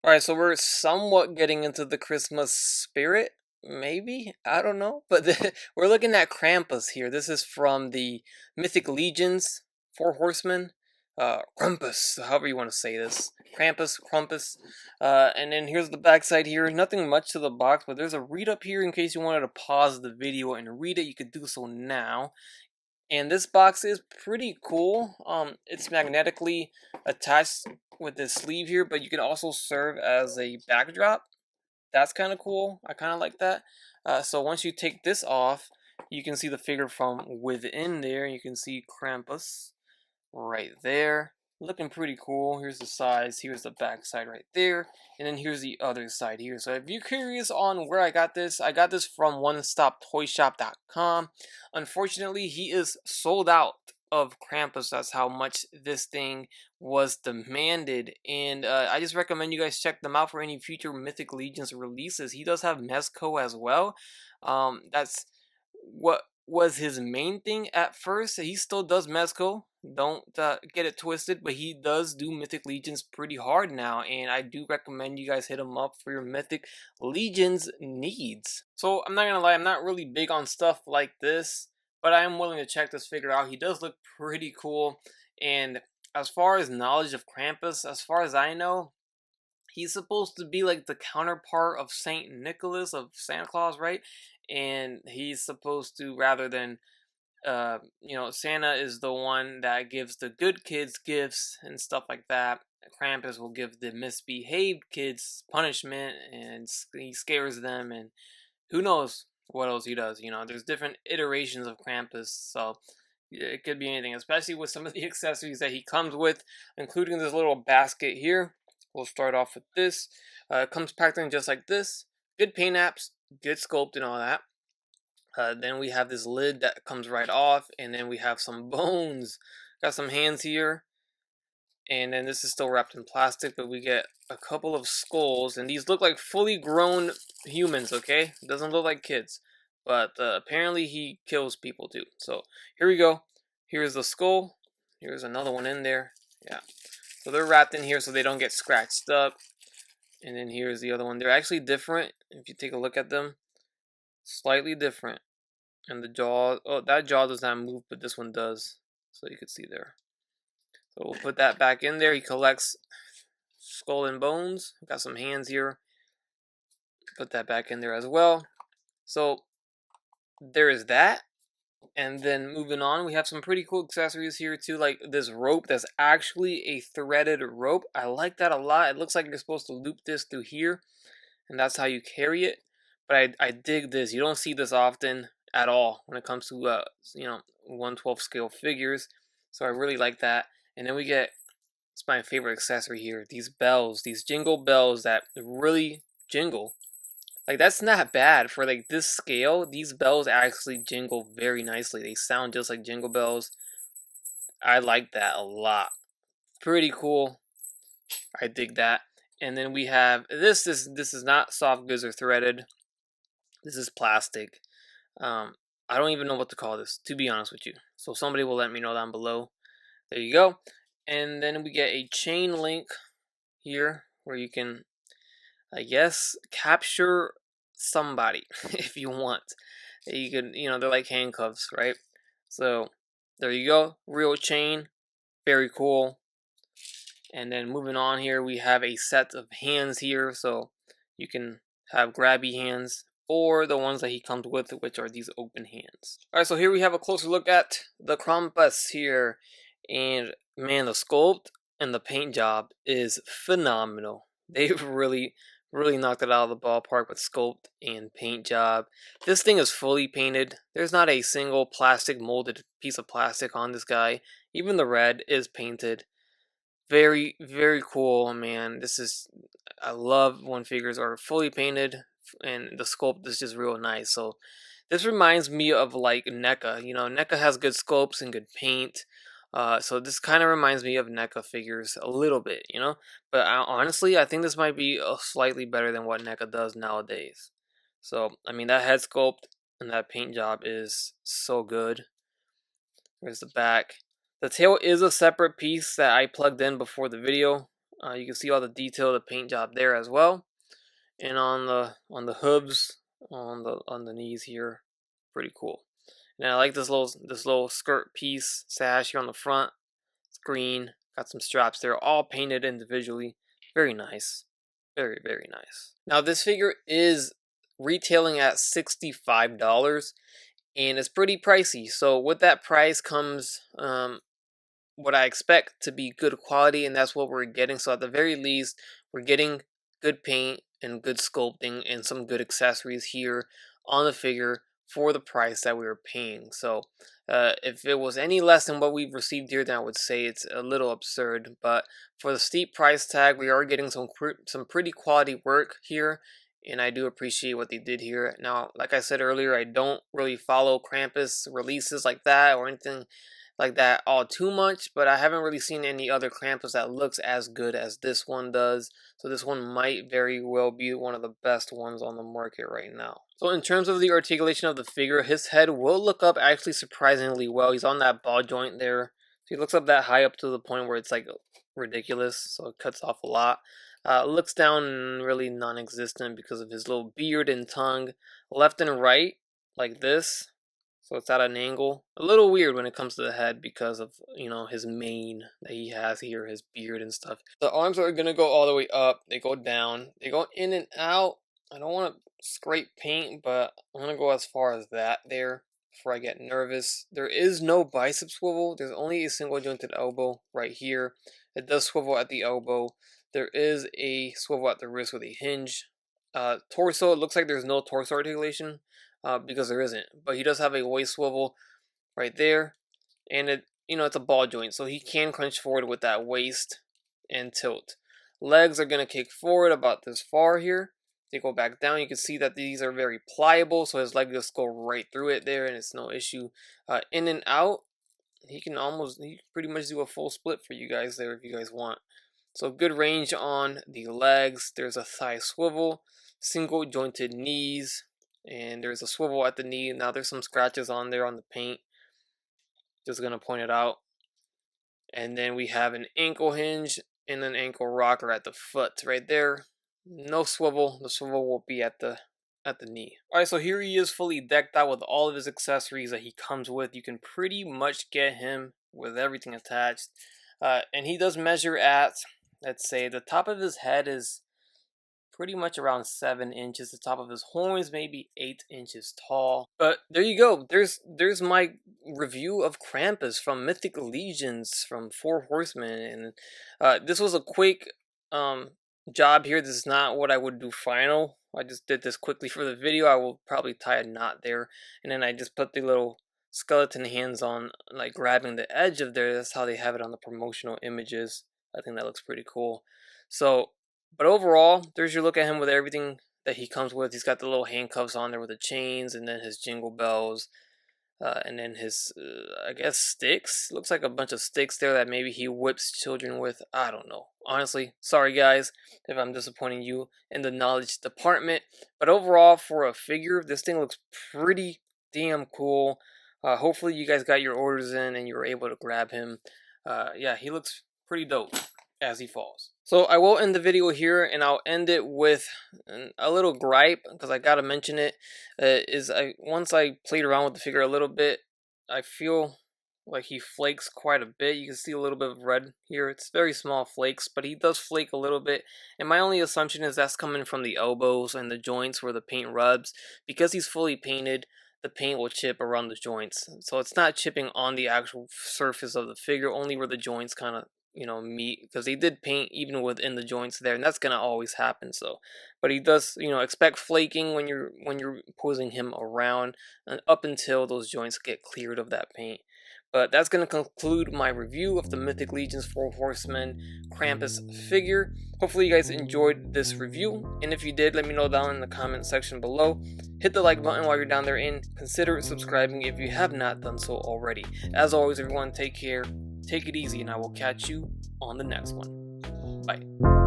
Alright, so we're somewhat getting into the Christmas spirit, maybe? I don't know. But we're looking at Krampus here. This is from the Mythic Legions, Four Horsemen. Krampus, however you want to say this. Krampus. And then here's the backside here. Nothing much to the box, but there's a read up here in case you wanted to pause the video and read it. You could do so now. And this box is pretty cool. It's magnetically attached with this sleeve here, but you can also serve as a backdrop. That's kind of cool. I kind of like that. So once you take this off, you can see the figure from within there. You can see Krampus right there. Looking pretty cool. Here's the sides. Here's the back side right there. And then here's the other side here. So if you're curious on where I got this from onestoptoyshop.com. Unfortunately, he is sold out of Krampus. That's how much this thing was demanded. And I just recommend you guys check them out for any future Mythic Legions releases. He does have Mezco as well. That's what was his main thing at first. He still does Mezco. Don't get it twisted, but he does do Mythic Legions pretty hard now, and I do recommend you guys hit him up for your Mythic Legions needs. So I'm not gonna lie, I'm not really big on stuff like this, but I am willing to check this figure out. He does look pretty cool, and as far as knowledge of Krampus, as far as I know, he's supposed to be like the counterpart of Saint Nicholas, of Santa Claus, right? And he's supposed to, rather than Santa is the one that gives the good kids gifts and stuff like that. Krampus will give the misbehaved kids punishment, and he scares them, and who knows what else he does. There's different iterations of Krampus, so it could be anything, especially with some of the accessories that he comes with, including this little basket here. We'll start off with this. It comes packed in just like this. Good paint apps, good sculpt, and all that. Then we have this lid that comes right off, and then we have some bones. Got some hands here, and then this is still wrapped in plastic, but we get a couple of skulls, and these look like fully grown humans, okay? It doesn't look like kids, but apparently he kills people too. So here we go. Here's the skull. Here's another one in there. Yeah. So they're wrapped in here so they don't get scratched up. And then here's the other one. They're actually different if you take a look at them. Slightly different. And the jaw, oh, that jaw does not move, but this one does. So you can see there. So we'll put that back in there. He collects skull and bones. Got some hands here. Put that back in there as well. So there is that. And then moving on, we have some pretty cool accessories here too, like this rope that's actually a threaded rope. I like that a lot. It looks like you're supposed to loop this through here, and that's how you carry it. But I dig this. You don't see this often at all when it comes to 1/12 scale figures. So I really like that. And then we get, it's my favorite accessory here, these bells, these jingle bells that really jingle. Like, that's not bad for like this scale. These bells actually jingle very nicely. They sound just like jingle bells. I like that a lot. Pretty cool. I dig that. And then we have this. This is not soft goods or threaded. This is plastic. I don't even know what to call this, to be honest with you. So somebody will let me know down below. There you go. And then we get a chain link here where you can, I guess, capture somebody if you want. You can, they're like handcuffs, right? So there you go. Real chain. Very cool. And then moving on here, we have a set of hands here. So you can have grabby hands, or the ones that he comes with, which are these open hands. Alright, so here we have a closer look at the Krampus here. And man, the sculpt and the paint job is phenomenal. They've really knocked it out of the ballpark with sculpt and paint job. This thing is fully painted. There's not a single plastic molded piece of plastic on this guy. Even the red is painted. Very, very cool, man. I love when figures are fully painted and the sculpt is just real nice. So this reminds me of like NECA. NECA has good sculpts and good paint. So this kind of reminds me of NECA figures a little bit, But honestly, I think this might be slightly better than what NECA does nowadays. So, I mean, that head sculpt and that paint job is so good. There's the back. The tail is a separate piece that I plugged in before the video. You can see all the detail of the paint job there as well, and on the hooves, on the knees here, pretty cool. And I like this little skirt piece sash here on the front. It's green, got some straps there, all painted individually. Very nice, very nice. Now this figure is retailing at $65, and it's pretty pricey. So with that price comes what I expect to be good quality, and that's what we're getting. So at the very least, we're getting good paint and good sculpting and some good accessories here on the figure for the price that we were paying. So if it was any less than what we've received here, then I would say it's a little absurd. But for the steep price tag, we are getting some pretty quality work here, and I do appreciate what they did here. Now, like I said earlier, I don't really follow Krampus releases like that or anything like that all too much, but I haven't really seen any other Krampus that looks as good as this one does. So this one might very well be one of the best ones on the market right now. So in terms of the articulation of the figure, his head will look up actually surprisingly well. He's on that ball joint there. So he looks up that high up to the point where it's like ridiculous, so it cuts off a lot. Looks down really non-existent because of his little beard and tongue. Left and right, like this. So it's at an angle. A little weird when it comes to the head because of, you know, his mane that he has here, his beard and stuff. The arms are going to go all the way up. They go down. They go in and out. I don't want to scrape paint, but I'm going to go as far as that there before I get nervous. There is no bicep swivel. There's only a single jointed elbow right here. It does swivel at the elbow. There is a swivel at the wrist with a hinge. Torso, it looks like there's no torso articulation. Because there isn't, but he does have a waist swivel right there, and it's a ball joint, so he can crunch forward with that waist and tilt. Legs are gonna kick forward about this far here. They go back down. You can see that these are very pliable, so his leg just go right through it there, and it's no issue. In and out, he can pretty much do a full split for you guys there if you guys want. So good range on the legs. There's a thigh swivel, single jointed knees. And there's a swivel at the knee. Now there's some scratches on there on the paint. Just going to point it out. And then we have an ankle hinge and an ankle rocker at the foot right there. No swivel. The swivel will be at the knee. Alright, so here he is fully decked out with all of his accessories that he comes with. You can pretty much get him with everything attached. And he does measure at, let's say, the top of his head is pretty much around 7 inches. The top of his horns maybe 8 inches tall. But there you go. There's my review of Krampus from Mythic Legions from 4 Horsemen. And this was a quick job here. This is not what I would do final. I just did this quickly for the video. I will probably tie a knot there. And then I just put the little skeleton hands on, like grabbing the edge of there. That's how they have it on the promotional images. I think that looks pretty cool. So, but overall, there's your look at him with everything that he comes with. He's got the little handcuffs on there with the chains, and then his jingle bells, and then his, I guess, sticks. Looks like a bunch of sticks there that maybe he whips children with. I don't know. Honestly, sorry guys if I'm disappointing you in the knowledge department. But overall, for a figure, this thing looks pretty damn cool. Hopefully you guys got your orders in and you were able to grab him. Yeah, he looks pretty dope as he falls. So I will end the video here, and I'll end it with a little gripe, because I gotta mention it. Once I played around with the figure a little bit, I feel like he flakes quite a bit. You can see a little bit of red here. It's very small flakes, but he does flake a little bit. And my only assumption is that's coming from the elbows and the joints where the paint rubs. Because he's fully painted, the paint will chip around the joints. So it's not chipping on the actual surface of the figure, only where the joints kind of meet, because he did paint even within the joints there, and that's gonna always happen. So, but he does, expect flaking when you're posing him around, and up until those joints get cleared of that paint. But that's going to conclude my review of the Mythic Legions 4 Horsemen Krampus figure. Hopefully you guys enjoyed this review, and if you did, let me know down in the comment section below. Hit the like button while you're down there, and consider subscribing if you have not done so already. As always, everyone, take care, take it easy, and I will catch you on the next one. Bye.